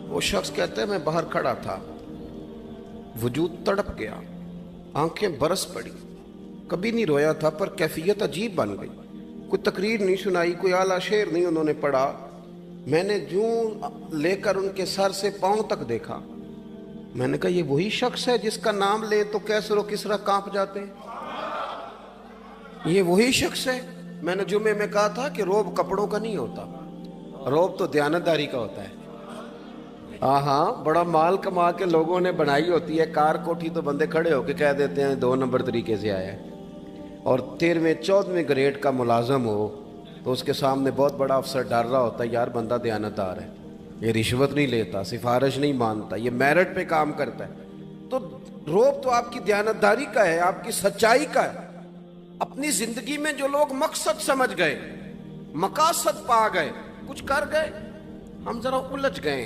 وہ شخص کہتا ہے میں باہر کھڑا تھا، وجود تڑپ گیا، آنکھیں برس پڑی، کبھی نہیں رویا تھا پر کیفیت عجیب بن گئی، کوئی تقریر نہیں سنائی، کوئی اعلیٰ شعر نہیں انہوں نے پڑھا، میں نے جوں لے کر ان کے سر سے پاؤں تک دیکھا، میں نے کہا یہ وہی شخص ہے جس کا نام لے تو کیسر و کسرا کانپ جاتے ہیں، یہ وہی شخص ہے۔ میں نے جمعے میں کہا تھا کہ روب کپڑوں کا نہیں ہوتا، روب تو دیانتداری کا ہوتا ہے۔ ہاں ہاں، بڑا مال کما کے لوگوں نے بنائی ہوتی ہے، کار کوٹھی تو بندے کھڑے ہو کے کہہ دیتے ہیں 2 نمبر طریقے سے آیا ہے، اور 13ویں 14ویں گریڈ کا ملازم ہو تو اس کے سامنے بہت بڑا افسر ڈر رہا ہوتا ہے، یار بندہ دیانتدار ہے، یہ رشوت نہیں لیتا، سفارش نہیں مانتا، یہ میرٹ پہ کام کرتا ہے۔ تو روب تو آپ کی دیانتداری کا ہے، آپ کی سچائی کا ہے۔ اپنی زندگی میں جو لوگ مقصد سمجھ گئے، مقاصد پا گئے، کچھ کر گئے، ہم ذرا الجھ گئے